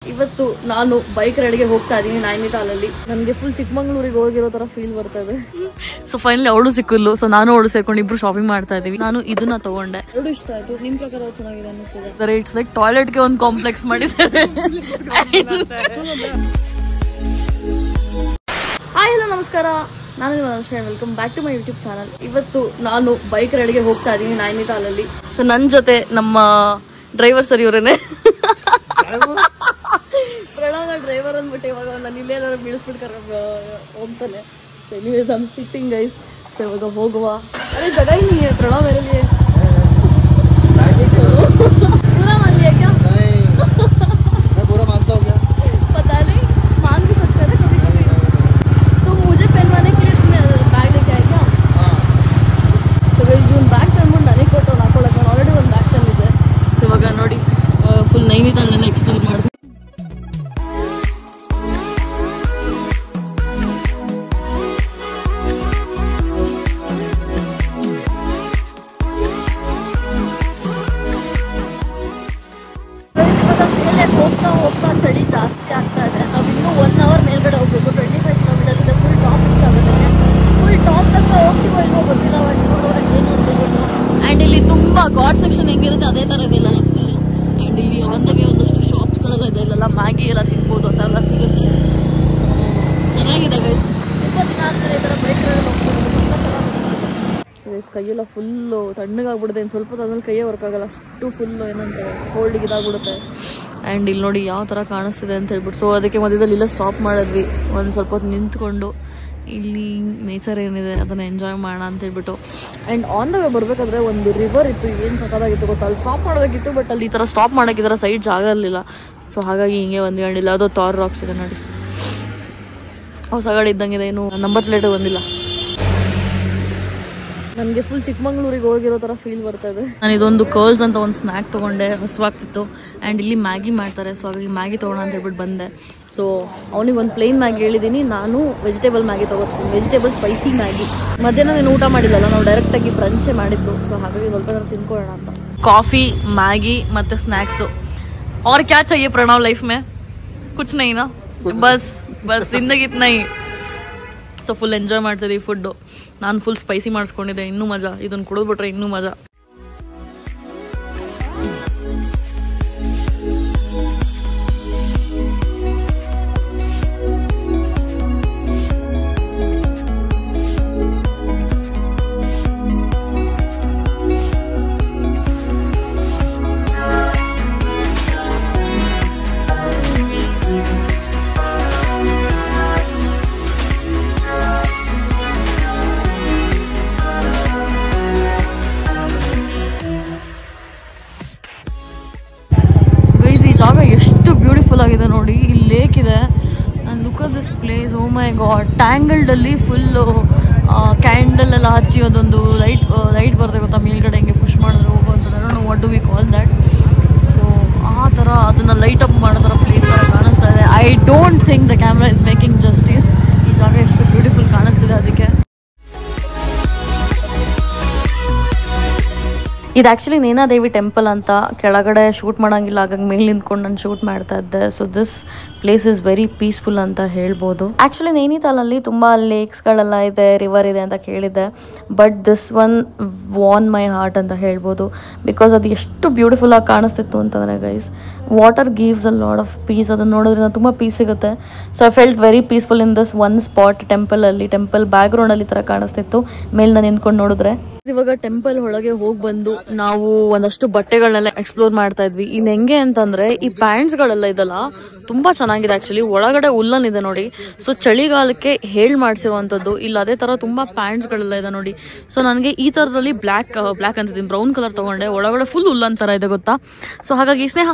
ಇವತ್ತು ನಾನು ಬೈಕ್ ರೈಡ್ಗೆ ಹೋಗ್ತಾ ಇದ್ದೀನಿ ನೈನಿತಾಲಲ್ಲಿ. ನನಗೆ ಫುಲ್ ಚಿಕ್ಕಮಂಗ್ಳೂರಿಗೆ ಹೋಗಿರೋ ತರ ಫೀಲ್ ಬರ್ತಾ ಇದೆ. ಸೊ ಫೈನಲಿ ಅವಳು ಸಿಕ್ಕಿದ್ಲು. ಸೊ ನಾನು ಅವಳು ಸೇರ್ಕೊಂಡು ಇಬ್ರು ಶಾಪಿಂಗ್ ಮಾಡ್ತಾ ಇದೀವಿ. ನಾನು ಇದನ್ನ ತಗೊಂಡೆ, ಎರಡು ಇಷ್ಟ ಆಯ್ತು. ನಿಮ್ ಪ್ರಕಾರ ಚೆನ್ನಾಗಿದೆ ಅನ್ನಿಸ್ತಿದೆ. ಇಟ್ಸ್ ಲೈಕ್ ಟಾಯ್ಲೆಟ್ಗೆ ಒಂದು ಕಾಂಪ್ಲೆಕ್ಸ್ ಮಾಡಿದ್ದಾರೆ. ಹಾಯ್ ಹಲೋ ನಮಸ್ಕಾರ, ನಾನು Shreya. Welcome back to my YouTube channel. ಇವತ್ತು ನಾನು ಬೈಕ್ ರೈಡ್ಗೆ ಹೋಗ್ತಾ ಇದ್ದೀನಿ ನೈನಿತಾಲಲ್ಲಿ. ಸೊ ನನ್ನ ಜೊತೆ ನಮ್ಮ ಡ್ರೈವರ್ ಸರ್ ಇವರೇನೆ. ಪ್ರಣವ್ ಡ್ರೈವರ್ ಅಂದ್ಬಿಟ್ಟು ಇವಾಗ ನಾನು ಇಲ್ಲೇ ಏನಾದ್ರು ಬೀಳಿಸ್ಬಿಟ್ಟು ಹೋಗ್ತಾನೆ. Anyways I am sitting guys. So ಇವಾಗ ಹೋಗುವ. ಅದೇ ಜಗ ही नहीं है प्रणव मेरे लिए. पूरा मान लिया क्या? नहीं, मैं पूरा मानता हूँ क्या? पता नहीं, मान भी सकते हैं कभी कभी. तो मुझे पहनवाने के लिए तुमने बैग लेके आए क्या? हाँ. ಸೊ ಗೈಸ್ ಒಂದು ಬ್ಯಾಗ್ ತಂದ್ಬಿಟ್ಟು ನನಗೆ ಕೊಟ್ಟು ಹಾಕೊಳ್ಳೋಕೆ ಆಲ್ರೆಡಿ ಒಂದು ಬ್ಯಾಗ್ ತಂದಿದ್ದೆ. ಸೊ ಇವಾಗ ನೋಡಿ ಫುಲ್ ನೈನಿತಾಲನ್ನ ಎಕ್ಸ್ಪ್ಲೋರ್ ಮಾಡಿದ್ವಿ. ಹೋಗ್ತಾ ಹೋಗ್ತಾ ಚಳಿ ಜಾಸ್ತಿ ಆಗ್ತಾ ಇದೆ. ನಾವು ಇನ್ನೂ 1 ಅವರ್ ಮೇಲ್ಗಡೆ ಹೋಗ್ಬೇಕು. 25 ಕಿಲೋಮೀಟರ್ಸ್ ಇದೆ. ಫುಲ್ ಟಾಪ್ ಆಗುತ್ತೆ. ಫುಲ್ ಟಾಪ್ ತನಕ ಹೋಗ್ತೀವೋ ಇಲ್ವೋ ಗೊತ್ತಿಲ್ಲ. ಬಟ್ ನೋಡುವಾಗ ಏನು ಅಂದ್ಬಿಟ್ಟು. ಆ್ಯಂಡ್ ಇಲ್ಲಿ ತುಂಬ ಗಾಡ್ ಸೆಕ್ಷನ್ ಹೆಂಗಿರುತ್ತೆ ಅದೇ ಥರ ಇದೆಲ್ಲ ಫುಲ್. ಆ್ಯಂಡ್ ಇಲ್ಲಿ ಆನ್ ದ ವೇ ಒಂದಷ್ಟು ಶಾಪ್ಸ್ಗಳೆಲ್ಲ ಇದೆ. ಇಲ್ಲೆಲ್ಲ ಮ್ಯಾಗಿ ಎಲ್ಲ ತಿನ್ಬೋದು, ಆ ಥರ ಸಿಗುತ್ತೆ. ಸೊ ಚೆನ್ನಾಗಿದೆ ಗೈಸ್. 20 ದಿನ ಆದ್ಮೇಲೆ ಈ ಥರ ಬೈಕ್ ರೈಡ್ ಹೋಗ್ಬೋದು. ತುಂಬ ಚೆನ್ನಾಗಿದೆ. ಸೊ ಗೈಸ್ ಕೈಯೆಲ್ಲ ಫುಲ್ಲು ತಣ್ಣಗಾಗ್ಬಿಡುತ್ತೆ. ಇನ್ನು ಸ್ವಲ್ಪ ಆದ್ಮೇಲೆ ಕೈಯೇ ವರ್ಕ್ ಆಗಲ್ಲ. ಅಷ್ಟು ಫುಲ್ಲು ಏನಂತಾರೆ ಕೋಲ್ಡಿಗೆ ಇದಾಗ್ಬಿಡುತ್ತೆ. ಆ್ಯಂಡ್ ಇಲ್ಲಿ ನೋಡಿ ಯಾವ ಥರ ಕಾಣಿಸ್ತಿದೆ ಅಂತ ಹೇಳ್ಬಿಟ್ಟು. ಸೊ ಅದಕ್ಕೆ ಮಧ್ಯದಲ್ಲಿ ಇಲ್ಲ ಸ್ಟಾಪ್ ಮಾಡಿದ್ವಿ. ಒಂದು ಸ್ವಲ್ಪ ಹೊತ್ತು ನಿಂತ್ಕೊಂಡು ಇಲ್ಲಿ ನೇಚರ್ ಏನಿದೆ ಅದನ್ನು ಎಂಜಾಯ್ ಮಾಡೋಣ ಅಂತ ಹೇಳ್ಬಿಟ್ಟು. ಆ್ಯಂಡ್ ಆನ್ ದ ವೇ ಬರಬೇಕಾದ್ರೆ ಒಂದು ರಿವರ್ ಇತ್ತು. ಏನು ಸಕ್ಕತ್ತಾಗಿತ್ತು ಗೊತ್ತಾ. ಅಲ್ಲಿ ಸ್ಟಾಪ್ ಮಾಡಬೇಕಿತ್ತು, ಬಟ್ ಅಲ್ಲಿ ಈ ಥರ ಸ್ಟಾಪ್ ಮಾಡೋಕ್ಕೆ ಈ ಥರ ಸೈಡ್ ಜಾಗ ಇರಲಿಲ್ಲ. ಸೊ ಹಾಗಾಗಿ ಹಿಂಗೆ ಬಂದ್ಕೊಂಡಿಲ್ಲ. ಅದು ಥಾರ್ ರಾಕ್ಸ್ ಇದೆ ನೋಡಿ. ಹೊಸ ಗಾಡಿ ಇದ್ದಂಗಿದೆ, ಏನು ನಂಬರ್ ಪ್ಲೇಟು ಬಂದಿಲ್ಲ. ನನಗೆ ಫುಲ್ ಚಿಕ್ಕಮಂಗ್ಳೂರಿಗೆ ಹೋಗಿರೋ ಥರ ಫೀಲ್ ಬರ್ತಾ ಇದೆ. ನಾನು ಇದೊಂದು ಕರ್ಲ್ಸ್ ಅಂತ ಒಂದು ಸ್ನ್ಯಾಕ್ ತೊಗೊಂಡೆ, ಹೊಸವಾಗ್ತಿತ್ತು. ಆ್ಯಂಡ್ ಇಲ್ಲಿ ಮ್ಯಾಗಿ ಮಾಡ್ತಾರೆ. ಸೊ ಹಾಗಾಗಿ ಮ್ಯಾಗಿ ತೊಗೊಳ ಅಂತ ಹೇಳ್ಬಿಟ್ಟು ಬಂದೆ. ಸೊ ಅವನಿಗೆ ಒಂದು ಪ್ಲೇನ್ ಮ್ಯಾಗಿ ಹೇಳಿದ್ದೀನಿ. ನಾನು ವೆಜಿಟೇಬಲ್ ಮ್ಯಾಗಿ ತೊಗೋತೀನಿ, ವೆಜಿಟೇಬಲ್ ಸ್ಪೈಸಿ ಮ್ಯಾಗಿ. ಮಧ್ಯಾಹ್ನ ನೀನು ಊಟ ಮಾಡಿಲ್ಲಲ್ಲ, ನಾವು ಡೈರೆಕ್ಟಾಗಿ ಬ್ರಂಚೇ ಮಾಡಿದ್ದು. ಸೊ ಹಾಗಾಗಿ ಸ್ವಲ್ಪ ಜನ ತಿನ್ಕೊಳ್ಳೋಣ ಅಂತ. ಕಾಫಿ, ಮ್ಯಾಗಿ ಮತ್ತು ಸ್ನ್ಯಾಕ್ಸು. और क्या चाहिए प्रणव लाइफ में? कुछ नहीं ना, बस जिंदगी इतना ही. ಸೊ ಫುಲ್ ಎಂಜಾಯ್ ಮಾಡ್ತಿದ್ದೀವಿ ಫುಡ್ಡು. ನಾನು ಫುಲ್ ಸ್ಪೈಸಿ ಮಾಡಿಸ್ಕೊಂಡಿದ್ದೆ. ಇನ್ನೂ ಮಜಾ. ಇದನ್ನು ಕುಡಿದ್ಬಿಟ್ರೆ ಇನ್ನೂ ಮಜಾ. ಜಾಗ ಎಷ್ಟು ಬ್ಯೂಟಿಫುಲ್ ಆಗಿದೆ ನೋಡಿ. ಇಲ್ಲಿ ಲೇಕ್ ಇದೆ. And look at this place. Oh my god. ಟ್ಯಾಂಗಲ್ಡಲ್ಲಿ ಫುಲ್ಲು ಕ್ಯಾಂಡಲ್ ಎಲ್ಲ ಹಚ್ಚಿ ಅದೊಂದು ಲೈಟ್ ಬರುತ್ತೆ ಗೊತ್ತಾ ಮೇಲ್ಗಡೆ ಹಿಂಗೆ ಪುಷ್ ಮಾಡಿದ್ರೆ ಹೋಗುವಂಥದ್ದು. I don't know what do we call that. So ಆ ಥರ ಅದನ್ನು ಲೈಟ್ ಅಪ್ ಮಾಡೋ ಥರ ಪ್ಲೇಸ್ ಥರ ಕಾಣಿಸ್ತಾ ಇದೆ. I don't think the camera is making justice. ಈ ಜಾಗ ಎಷ್ಟು ಬ್ಯೂಟಿಫುಲ್ ಕಾಣಿಸ್ತಿದೆ ಅದಕ್ಕೆ. ಇದು ಆ್ಯಕ್ಚುಲಿ ನೇನಾದೇವಿ ಟೆಂಪಲ್ ಅಂತ. ಕೆಳಗಡೆ ಶೂಟ್ ಮಾಡೋಂಗಿಲ್ಲ, ಹಾಗಾಗಿ ಮೇಲೆ ನಿಂತ್ಕೊಂಡು ನಾನು ಶೂಟ್ ಮಾಡ್ತಾ ಇದ್ದೆ. So this place is very peaceful ಅಂತ ಹೇಳ್ಬೋದು. ಆ್ಯಕ್ಚುಲಿ ನೈನಿತಾಲಲ್ಲಿ ತುಂಬ ಲೇಕ್ಸ್ಗಳೆಲ್ಲ ಇದೆ, ರಿವರ್ ಇದೆ ಅಂತ ಕೇಳಿದ್ದೆ. But this one won my heart ಅಂತ ಹೇಳ್ಬೋದು. ಬಿಕಾಸ್ ಅದು ಎಷ್ಟು ಬ್ಯೂಟಿಫುಲ್ಲಾಗಿ ಕಾಣಿಸ್ತಿತ್ತು ಅಂತಂದರೆ guys, water gives a lot of peace. ಅದನ್ನು ನೋಡೋದ್ರಿಂದ ತುಂಬ ಪೀಸ್ ಸಿಗುತ್ತೆ. So I felt very peaceful in this one spot. ಟೆಂಪಲಲ್ಲಿ ಟೆಂಪಲ್ ಬ್ಯಾಕ್ಗ್ರೌಂಡಲ್ಲಿ ಈ ಥರ ಕಾಣಿಸ್ತಿತ್ತು ಮೇಲಿಂದ ನಿಂತ್ಕೊಂಡು ನೋಡಿದ್ರೆ. ಇವಾಗ ಟೆಂಪಲ್ ಒಳಗೆ ಹೋಗಿ ಬಂದು ನಾವು ಒಂದಷ್ಟು ಬಟ್ಟೆಗಳನ್ನೆಲ್ಲ ಎಕ್ಸ್ಪ್ಲೋರ್ ಮಾಡ್ತಾ ಇದ್ವಿ. ಇನ್ನು ಹೆಂಗೆ ಅಂತಂದ್ರೆ ಈ ಪ್ಯಾಂಟ್ಸ್ಗಳೆಲ್ಲ ಇದಲ್ಲ ತುಂಬಾ ಚೆನ್ನಾಗಿದೆ. ಆಕ್ಚುಲಿ ಒಳಗಡೆ ಉಲ್ಲನ್ ಇದೆ ನೋಡಿ. ಸೊ ಚಳಿಗಾಲಕ್ಕೆ ಹೇಳ್ ಮಾಡಿಸಿರುವಂತದ್ದು. ಇಲ್ಲ ಅದೇ ತರ ತುಂಬಾ ಪ್ಯಾಂಟ್ಸ್ಗಳೆಲ್ಲ ಇದೆ ನೋಡಿ. ಸೊ ನನಗೆ ಈ ತರದಲ್ಲಿ ಬ್ಲ್ಯಾಕ್ ಅಂತಿದ್ದೀನಿ, ಬ್ರೌನ್ ಕಲರ್ ತಗೊಂಡೆ. ಒಳಗಡೆ ಫುಲ್ ಉಲ್ಲನ್ ತರ ಇದೆ ಗೊತ್ತಾ. ಸೊ ಹಾಗಾಗಿ ಸ್ನೇಹ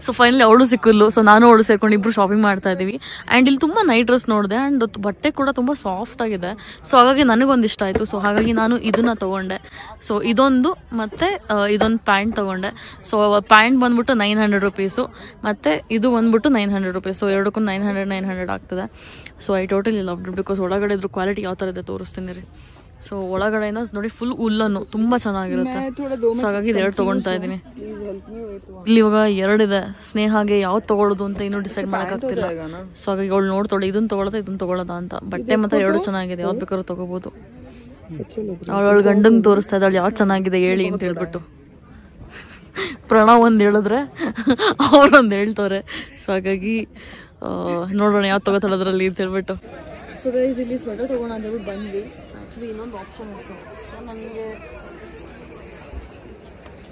ಸೊ ಫೈನಲಿ ಅವಳು ಸಿಕ್ಕಿದ್ಲು. ಸೊ ನಾನು ಅವಳು ಸೇರ್ಕೊಂಡು ಇಬ್ರು ಶಾಪಿಂಗ್ ಮಾಡ್ತಾ ಇದೀವಿ. ಆ್ಯಂಡ್ ಇಲ್ಲಿ ತುಂಬ ನೈಟ್ ಡ್ರೆಸ್ ನೋಡಿದೆ. ಆ್ಯಂಡ್ ಬಟ್ಟೆ ಕೂಡ ತುಂಬ ಸಾಫ್ಟ್ ಆಗಿದೆ. ಸೊ ಹಾಗಾಗಿ ನನಗೊಂದು ಇಷ್ಟ ಆಯಿತು. ಸೊ ಹಾಗಾಗಿ ನಾನು ಇದನ್ನ ತೊಗೊಂಡೆ. ಸೊ ಇದೊಂದು ಮತ್ತು ಇದೊಂದು ಪ್ಯಾಂಟ್ ತೊಗೊಂಡೆ. ಸೊ ಪ್ಯಾಂಟ್ ಬಂದ್ಬಿಟ್ಟು 900 ರುಪೀಸು ಮತ್ತು ಇದು ಬಂದ್ಬಿಟ್ಟು 900 ರುಪೀಸ್. ಸೊ ಎರಡಕ್ಕೂ 900 ಆಗ್ತದೆ. So I totally loved it. Because ಒಳಗಡೆ ಇದ್ರ ಕ್ವಾಲಿಟಿ ಯಾವ ಥರ ಇದೆ ತೋರಿಸ್ತೀನಿ ರೀ. ಸೊ ಒಳಗಡೆಯಿಂದ ನೋಡಿ ಫುಲ್ ಹುಲ್ಲನ್ನು ತುಂಬಾ ಚೆನ್ನಾಗಿರುತ್ತೆ. ಸೊ ಹಾಗಾಗಿ ಇದು 2 ತಗೊಳ್ತಾ ಇದ್ದೀನಿ. ಇಲ್ಲಿ ಇವಾಗ 2 ಇದೆ. ಸ್ನೇಹಾಗೆ ಯಾವ್ದು ತಗೊಳ್ಳೋದು ಅಂತ ಇನ್ನೂ ಡಿಸೈಡ್ ಮಾಡೋಕ್ಕಾಗ್ತಿಲ್ಲ. ಸೊ ಹಾಗಾಗಿ ಅವಳು ನೋಡ್ತಾಳೆ ಇದನ್ನ ತಗೊಳ್ಳೋದ ಅಂತ. ಬಟ್ಟೆ ಮಾತ್ರ 2 ಚೆನ್ನಾಗಿದೆ, ಯಾವ್ದು ಬೇಕಾದ್ರೂ ತಗೋಬಹುದು. ಅವಳ ಗಂಡಂಗೆ ತೋರಿಸ್ತಾ ಇದ್ದಾಳೆ ಯಾವ್ದು ಚೆನ್ನಾಗಿದೆ ಹೇಳಿ ಅಂತ ಹೇಳ್ಬಿಟ್ಟು. ಪ್ರಣವ್ ಒಂದು ಹೇಳಿದ್ರೆ ಅವ್ರೊಂದು ಹೇಳ್ತವ್ರೆ. ಸೊ ಹಾಗಾಗಿ ನೋಡೋಣ ಯಾವ್ದು ತಗೋತಾಳೆ ಅದರಲ್ಲಿ ಅಂತ ಹೇಳ್ಬಿಟ್ಟು. ಸೊ ಗೈಸ್ ಇಲ್ಲಿ ಸ್ವೆಟರ್ ತಗೋಣ ಅಂತ ಹೇಳ್ಬಿಟ್ಟು ಬಂದ್ವಿ. ಆ್ಯಕ್ಚುಲಿ ಇನ್ನೊಂದು ಆಪ್ಷನ್ ಇತ್ತು.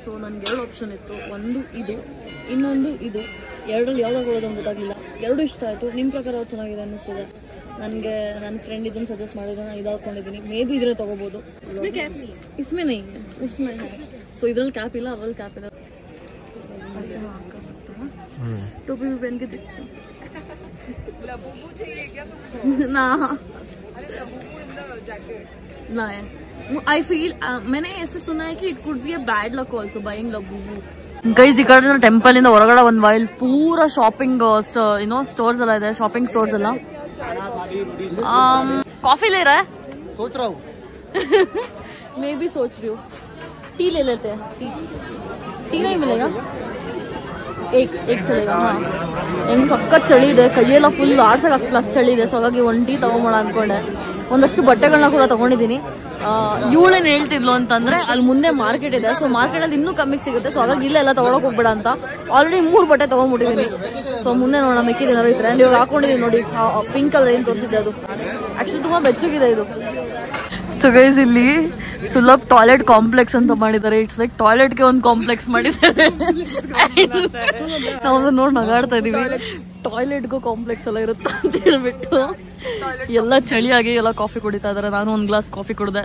ಸೊ ನನಗೆ 2 ಆಪ್ಷನ್ ಇತ್ತು. ಒಂದು ಇದು, ಇನ್ನೊಂದು ಇದು. 2ರಲ್ಲಿ ಯಾವ್ದು ತಗೊಳ್ಳೋದು ಅಂತ ಗೊತ್ತಾಗಲಿಲ್ಲ. 2 ಇಷ್ಟ ಆಯಿತು. ನಿಮ್ಮ ಪ್ರಕಾರ ಯಾವ್ದು ಚೆನ್ನಾಗಿದೆ ಅನ್ನಿಸ್ತದೆ? ನನಗೆ ನನ್ನ ಫ್ರೆಂಡ್ ಇದನ್ನು ಸಜೆಸ್ಟ್ ಮಾಡಿದ್ರೆ ನಾನು ಇದು ಹಾಕೊಂಡಿದ್ದೀನಿ. ಮೇ ಬಿ ಇದ್ರೆ ತೊಗೋಬೋದು. ಇಸ್ಮೇ ಸೊ ಇದ್ರಲ್ಲಿ ಕ್ಯಾಪ್ ಇಲ್ಲ, ಅದ್ರಲ್ಲಿ ಕ್ಯಾಪ್ ಇದೆ. टोपी भी पहन के दिखती हूँ ना ना आई फील मैंने ऐसे सुना है कि it could be a bad luck also buying Labubu. Guys ಈ ಕಡೆ ಟೆಂಪಲ್ ಇಂದ ಹೊರಗಡೆ ಒಂದು ವೈಲ್ ಪೂರಾ ಶಾಪಿಂಗ್ ಸ್ಟೋರ್ಸ್ ಎಲ್ಲ ಇದೆ. ಶಾಪಿಂಗ್ ಸ್ಟೋರ್ಸ್ ಎಲ್ಲ. कॉफी ले रहा है? सोच रहा हूँ. मैं भी सोच रही हूँ. टी ले लेते हैं. टी नहीं मिलेगा? एक ಚಳಿಗ ಹೆಂಗ್ ಸಖತ್ ಚಳಿ ಇದೆ. ಕೈಯೆಲ್ಲ ಫುಲ್ ಆಡ್ಸಕ್ಕಾಗ್ತಿಲ್ಲ ಅಷ್ಟು ಚಳಿ ಇದೆ. ಸೊ ಹಾಗಾಗಿ 1 ಟೀ ತಗೊಂಬೋಣ ಅನ್ಕೊಂಡೆ. ಒಂದಷ್ಟು ಬಟ್ಟೆಗಳನ್ನ ಕೂಡ ತಗೊಂಡಿದ್ದೀನಿ. ಇವಳೇನು ಹೇಳ್ತಿದ್ಲು ಅಂತಂದ್ರೆ ಅಲ್ಲಿ ಮುಂದೆ ಮಾರ್ಕೆಟ್ ಇದೆ. ಸೊ ಮಾರ್ಕೆಟಲ್ಲಿ ಇನ್ನೂ ಕಮ್ಮಿಗೆ ಸಿಗುತ್ತೆ. ಸೊ ಹಾಗಾಗಿ ಇಲ್ಲೆಲ್ಲ ತಗೊಳಕ್ ಹೋಗ್ಬೇಡ ಅಂತ ಆಲ್ರೆಡಿ 3 ಬಟ್ಟೆ ತಗೊಂಡ್ಬಿಟ್ಟಿದ್ದೀನಿ. ಸೊ ಮುಂದೆ ನೋಡೋಣ ಮಿಕ್ಕಿದೇನಾದ್ರು ಇದ್ರೆ. ಅಂಡ್ ಇವಾಗ ಹಾಕೊಂಡಿದ್ದೀನಿ ನೋಡಿ ಪಿಂಕ್ ಕಲರ್ ಏನು ತೋರಿಸಿದ್ದೆ ಅದು. ಆಕ್ಚುಲಿ ತುಂಬಾ ಬೆಚ್ಚಗಿದೆ ಇದು. ಸೊ ಗೈಸ್ ಇಲ್ಲಿ ಸುಲಭ್ ಟಾಯ್ಲೆಟ್ ಕಾಂಪ್ಲೆಕ್ಸ್ ಅಂತ ಮಾಡಿದ್ದಾರೆ. ಇಟ್ಸ್ ಲೈಕ್ ಟಾಯ್ಲೆಟ್ಗೆ ಒಂದು ಕಾಂಪ್ಲೆಕ್ಸ್ ಮಾಡಿದ್ದಾರೆ. ನಾವು ನೋಡಿ ನಗಾಡ್ತಾ ಇದೀವಿ. ಟಾಯ್ಲೆಟ್ಗೂ ಕಾಂಪ್ಲೆಕ್ಸ್ ಎಲ್ಲ ಇರುತ್ತೆ ಅಂತ ಹೇಳ್ಬಿಟ್ಟು ಎಲ್ಲ ಚಳಿಯಾಗಿ ಎಲ್ಲ ಕಾಫಿ ಕುಡಿತಾ ಇದಾರೆ. ನಾನು ಒಂದು ಗ್ಲಾಸ್ ಕಾಫಿ ಕುಡಿದೆ.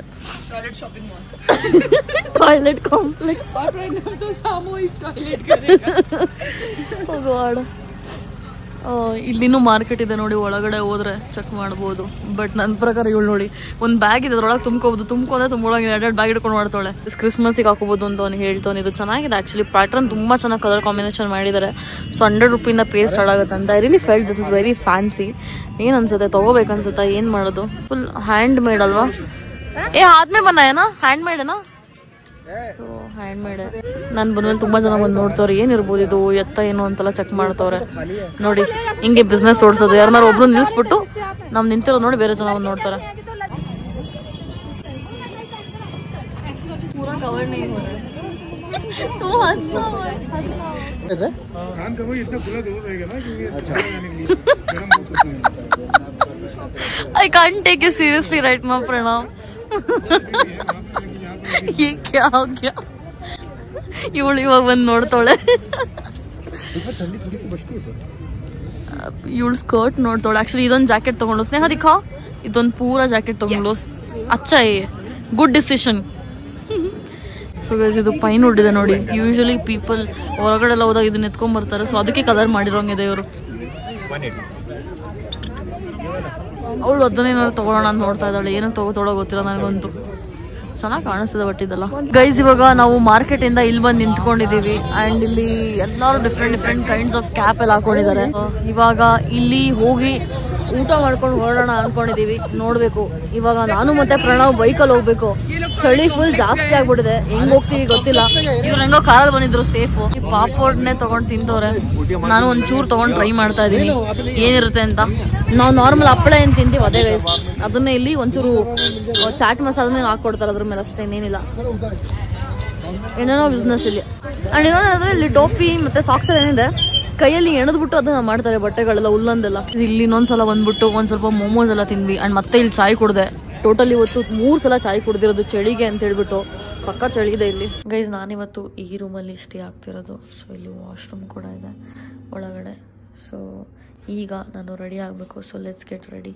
ಟಾಯ್ಲೆಟ್ ಕಾಂಪ್ಲೆಕ್ಸ್ ಇಲ್ಲಿನೂ ಮಾರ್ಕೆಟ್ ಇದೆ ನೋಡಿ. ಒಳಗಡೆ ಹೋದ್ರೆ ಚೆಕ್ ಮಾಡ್ಬೋದು. ಬಟ್ ನನ್ನ ಪ್ರಕಾರ ಇವಳು ನೋಡಿ ಒಂದು ಬ್ಯಾಗ್ ಇದೆ, ಅದ್ರೊಳಗೆ ತುಂಬ್ಕೋಬಹುದು. ತುಂಬ್ಕೊಂಡ್ರೆ ತುಂಬೊಳಗೆ 2 ಬ್ಯಾಗ್ ಇಟ್ಕೊಂಡು ಮಾಡ್ತಾಳೆ. ಕ್ರಿಸ್ಮಸ್ಗೆ ಹಾಕೋಬಹುದು ಅಂತ ಅವ್ನು ಹೇಳ್ತಾನೆ. ಇದು ಚೆನ್ನಾಗಿದೆ ಆಕ್ಚುಲಿ. ಪ್ಯಾಟರ್ನ್ ತುಂಬಾ ಚೆನ್ನಾಗಿ ಕಲರ್ ಕಾಂಬಿನೇಷನ್ ಮಾಡಿದ್ದಾರೆ. ಸೊ 100 ರೂಪಿಯಿಂದ ಪೇರ್ ಸ್ಟಾರ್ಟ್ ಆಗುತ್ತೆ ಅಂತ. I really felt this is very fancy. ಏನ್ ಅನ್ಸುತ್ತೆ ತಗೋಬೇಕನ್ಸುತ್ತಾ? ಏನ್ ಮಾಡೋದು? ಫುಲ್ ಹ್ಯಾಂಡ್ ಮೇಡ್ ಅಲ್ವಾ? ಆದ್ಮೇಲೆ ಬನ್ನ ಹ್ಯಾಂಡ್ ಮೇಡೇನಾ? Hand made. ನಾನು ಬಂದ್ಮೇಲೆ ತುಂಬಾ ಜನ ಬಂದು ನೋಡ್ತವ್ರೆ ಏನಿರ್ಬೋದು ಇದು ಎತ್ತ ಏನು ಅಂತೆಲ್ಲ ಚೆಕ್ ಮಾಡ್ತವ್ರೆ ನೋಡಿ. ಹಿಂಗೆ ಬಿಸ್ನೆಸ್ ಓಡಿಸೋದು. ಯಾರನ್ನಾರು ಒಬ್ರು ನಿಲ್ಲಿಸ್ಬಿಟ್ಟು ನಮ್ ನಿಂತಿರೋ ನೋಡಿ ಬೇರೆ ಜನ ಬಂದು ನೋಡ್ತಾರೆ. I can't take it seriously right now, Pranav. ये क्या हो गया? ಇವಳು ಇವಾಗ ಬಂದು ನೋಡ್ತಾಳೆ. ಇವಳು ಸ್ಕರ್ಟ್ ನೋಡ್ತಾಳೆ. ಆಕ್ಚುಲಿ ಇದೊಂದು ಜಾಕೆಟ್ ತಗೊಂಡು ಸ್ನೇಹ ದಿಖಾ. ಇದೊಂದು ಪೂರಾ ಜಾಕೆಟ್ ತಗೊಂಡು ಅಚ್ಚಾ ಗುಡ್ ಡಿಸಿಷನ್. ಸೊ ಗೈಸ್ ಇದು ಪೈನ್ ವುಡ್ ಇದೆ ನೋಡಿ. ಯೂಶಲಿ ಪೀಪಲ್ ಹೊರಗಡೆ ಎಲ್ಲ ಹೋದಾಗ ಇದನ್ನ ಎತ್ಕೊಂಡ್ ಬರ್ತಾರೆ. ಸೊ ಅದಕ್ಕೆ ಕಲರ್ ಮಾಡಿರೋಂಗಿದೆ ಇವರು. ಅವಳು ಅದನ್ನೇನಾದ್ರು ತಗೊಳ್ಳೋಣ ಅಂತ ನೋಡ್ತಾ ಇದ್ದಾಳೆ. ಏನೋ ತಗೋತಾಳೋ ಗೊತ್ತಿಲ್ಲ ನನಗಂತೂ. ಚೆನ್ನಾಗಿ ಕಾಣಿಸ್ತದೆ ಬಟ್ ಇದೆಲ್ಲ. ಗೈಸ್ ಇವಾಗ ನಾವು ಮಾರ್ಕೆಟ್ ಇಂದ ಇಲ್ಲಿ ಬಂದು ನಿಂತ್ಕೊಂಡಿದೀವಿ. ಅಂಡ್ ಇಲ್ಲಿ ಎಲ್ಲಾರು ಡಿಫ್ರೆಂಟ್ ಕೈಂಡ್ಸ್ ಆಫ್ ಕ್ಯಾಪ್ ಎಲ್ಲ ಹಾಕೊಂಡಿದ್ದಾರೆ. ಇವಾಗ ಇಲ್ಲಿ ಹೋಗಿ ಊಟ ಮಾಡ್ಕೊಂಡು ಹೊರಡೋಣ ಅನ್ಕೊಂಡಿದೀವಿ. ನೋಡ್ಬೇಕು ಇವಾಗ ನಾನು ಮತ್ತೆ ಪ್ರಣವ್ ಬೈಕಲ್ಲಿ ಹೋಗ್ಬೇಕು. ಚಳಿ ಫುಲ್ ಜಾಸ್ತಿ ಆಗ್ಬಿಟ್ಟಿದೆ. ಹೆಂಗ್ ಹೋಗ್ತೀವಿ ಗೊತ್ತಿಲ್ಲ. ಇವ್ರು ಹೆಂಗೋ ಕಾರಲ್ಲಿ ಬಂದಿದ್ರು ಸೇಫು. ಪಾಪೋಡ್ನೆ ತಗೊಂಡ್ ತಿಂತವ್ರೆ. ನಾನು ಒಂಚೂರು ತಗೊಂಡ್ ಟ್ರೈ ಮಾಡ್ತಾ ಇದೀನಿ ಏನಿರುತ್ತೆ ಅಂತ. ನಾವು ನಾರ್ಮಲ್ ಹಪ್ಪಳ ಏನ್ ತಿಂತೀವಿ ಅದೇ ಗೈಸ್. ಅದನ್ನೇ ಇಲ್ಲಿ ಒಂಚೂರು ಚಾಟ್ ಮಸಾಲನೇ ಹಾಕೊಡ್ತಾರೆ ಅದ್ರ ಮೇಲೆ. ಅಷ್ಟೇ ಏನಿಲ್ಲ. ಏನೇನೋ ಬಿಸ್ನೆಸ್ ಇಲ್ಲಿ. ಅಂಡ್ ಇನ್ನೊಂದ್ರೆ ಇಲ್ಲಿ ಟೋಪಿ ಮತ್ತೆ ಸಾಕ್ಸ್ ಏನಿದೆ ಕೈಯಲ್ಲಿ ಎಣದ್ಬಿಟ್ಟು ಅದನ್ನ ಮಾಡ್ತಾರೆ ಬಟ್ಟೆಗಳೆಲ್ಲ ಹುಲ್ಲಂದೆಲ್ಲ. ಇಲ್ಲಿ ಇನ್ನೊಂದ್ಸಲ ಬಂದ್ಬಿಟ್ಟು ಒಂದ್ ಸ್ವಲ್ಪ ಮೋಮೋಸ್ ಎಲ್ಲ ತಿಂದ್ವಿ. ಅಂಡ್ ಮತ್ತೆ ಇಲ್ಲಿ ಚಾಯ್ ಕುಡ್ದೆ. ಟೋಟಲ್ ಇವತ್ತು 3 ಸಲ ಚಾಯ್ ಕುಡ್ದಿರೋದು ಚಳಿಗೆ ಅಂತ ಹೇಳ್ಬಿಟ್ಟು. ಸಕ್ಕ ಚಳಿ ಇದೆ ಇಲ್ಲಿ. ಗೈಸ್ ನಾನಿವತ್ತು ಈ ರೂಮಲ್ಲಿ ಸ್ಟೇ ಆಗ್ತಿರೋದು. ಸೊ ಇಲ್ಲಿ ವಾಶ್ರೂಮ್ ಕೂಡ ಇದೆ ಒಳಗಡೆ. ಸೊ ಈಗ ನಾನು ರೆಡಿ ಆಗಬೇಕು. So let's get ready.